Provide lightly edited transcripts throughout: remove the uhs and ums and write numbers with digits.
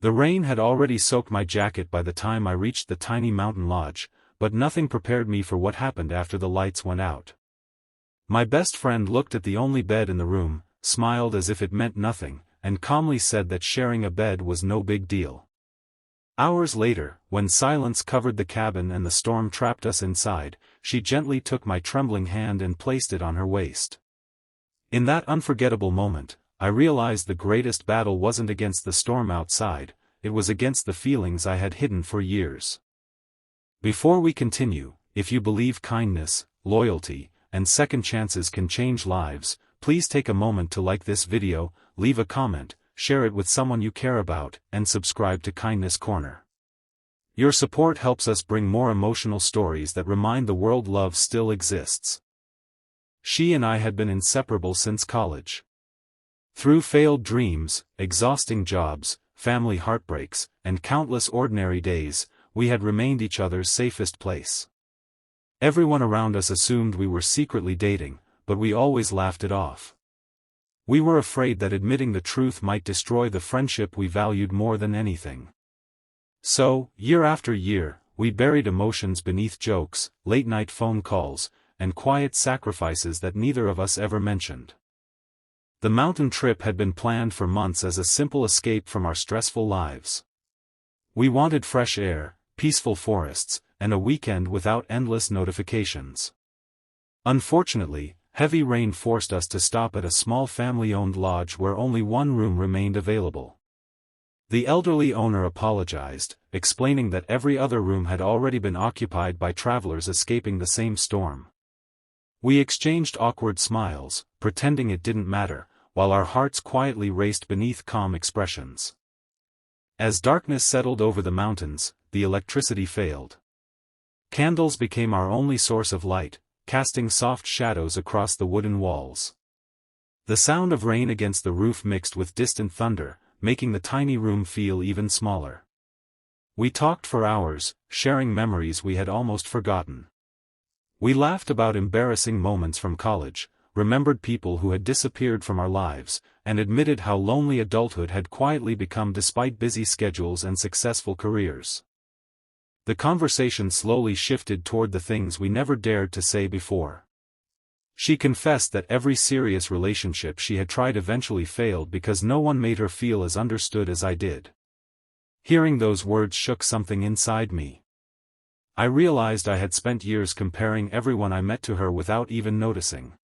The rain had already soaked my jacket by the time I reached the tiny mountain lodge, but nothing prepared me for what happened after the lights went out. My best friend looked at the only bed in the room, smiled as if it meant nothing, and calmly said that sharing a bed was no big deal. Hours later, when silence covered the cabin and the storm trapped us inside, she gently took my trembling hand and placed it on her waist. In that unforgettable moment, I realized the greatest battle wasn't against the storm outside, it was against the feelings I had hidden for years. Before we continue, if you believe kindness, loyalty, and second chances can change lives, please take a moment to like this video, leave a comment, share it with someone you care about, and subscribe to Kindness Corner. Your support helps us bring more emotional stories that remind the world love still exists. She and I had been inseparable since college. Through failed dreams, exhausting jobs, family heartbreaks, and countless ordinary days, we had remained each other's safest place. Everyone around us assumed we were secretly dating, but we always laughed it off. We were afraid that admitting the truth might destroy the friendship we valued more than anything. So, year after year, we buried emotions beneath jokes, late-night phone calls, and quiet sacrifices that neither of us ever mentioned. The mountain trip had been planned for months as a simple escape from our stressful lives. We wanted fresh air, peaceful forests, and a weekend without endless notifications. Unfortunately, heavy rain forced us to stop at a small family-owned lodge where only one room remained available. The elderly owner apologized, explaining that every other room had already been occupied by travelers escaping the same storm. We exchanged awkward smiles, pretending it didn't matter, while our hearts quietly raced beneath calm expressions. As darkness settled over the mountains, the electricity failed. Candles became our only source of light, casting soft shadows across the wooden walls. The sound of rain against the roof mixed with distant thunder, making the tiny room feel even smaller. We talked for hours, sharing memories we had almost forgotten. We laughed about embarrassing moments from college, remembered people who had disappeared from our lives, and admitted how lonely adulthood had quietly become despite busy schedules and successful careers. The conversation slowly shifted toward the things we never dared to say before. She confessed that every serious relationship she had tried eventually failed because no one made her feel as understood as I did. Hearing those words shook something inside me. I realized I had spent years comparing everyone I met to her without even noticing.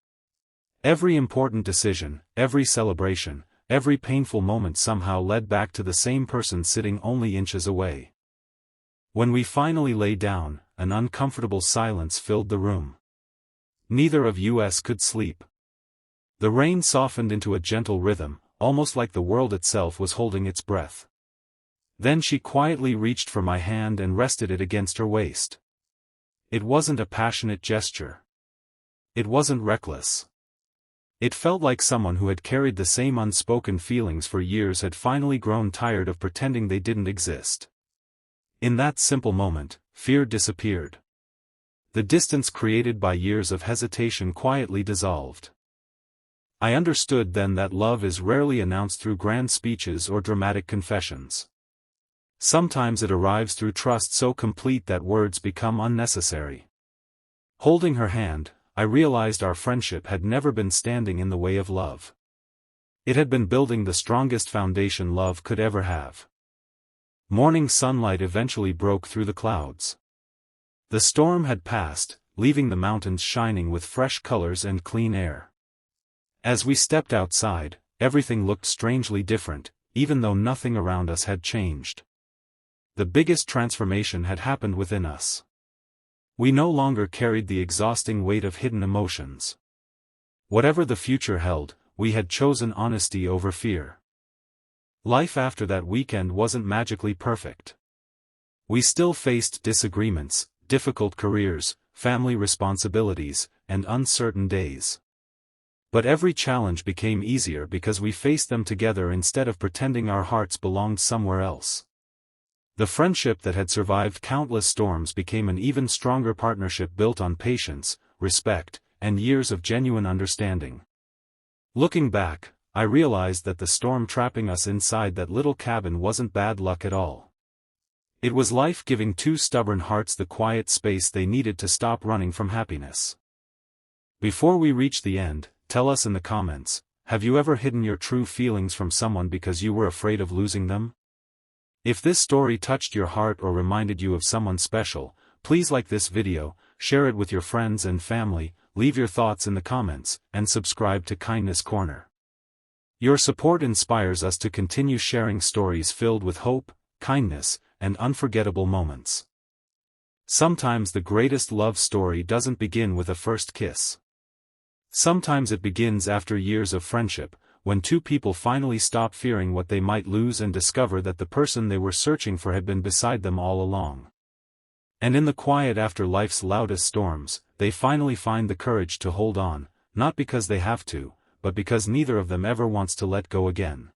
Every important decision, every celebration, every painful moment somehow led back to the same person sitting only inches away. When we finally lay down, an uncomfortable silence filled the room. Neither of us could sleep. The rain softened into a gentle rhythm, almost like the world itself was holding its breath. Then she quietly reached for my hand and rested it against her waist. It wasn't a passionate gesture. It wasn't reckless. It felt like someone who had carried the same unspoken feelings for years had finally grown tired of pretending they didn't exist. In that simple moment, fear disappeared. The distance created by years of hesitation quietly dissolved. I understood then that love is rarely announced through grand speeches or dramatic confessions. Sometimes it arrives through trust so complete that words become unnecessary. Holding her hand, I realized our friendship had never been standing in the way of love. It had been building the strongest foundation love could ever have. Morning sunlight eventually broke through the clouds. The storm had passed, leaving the mountains shining with fresh colors and clean air. As we stepped outside, everything looked strangely different, even though nothing around us had changed. The biggest transformation had happened within us. We no longer carried the exhausting weight of hidden emotions. Whatever the future held, we had chosen honesty over fear. Life after that weekend wasn't magically perfect. We still faced disagreements, difficult careers, family responsibilities, and uncertain days. But every challenge became easier because we faced them together instead of pretending our hearts belonged somewhere else. The friendship that had survived countless storms became an even stronger partnership built on patience, respect, and years of genuine understanding. Looking back, I realized that the storm trapping us inside that little cabin wasn't bad luck at all. It was life giving two stubborn hearts the quiet space they needed to stop running from happiness. Before we reach the end, tell us in the comments, have you ever hidden your true feelings from someone because you were afraid of losing them? If this story touched your heart or reminded you of someone special, please like this video, share it with your friends and family, leave your thoughts in the comments, and subscribe to Kindness Corner. Your support inspires us to continue sharing stories filled with hope, kindness, and unforgettable moments. Sometimes the greatest love story doesn't begin with a first kiss. Sometimes it begins after years of friendship, when two people finally stop fearing what they might lose and discover that the person they were searching for had been beside them all along. And in the quiet after life's loudest storms, they finally find the courage to hold on, not because they have to, but because neither of them ever wants to let go again.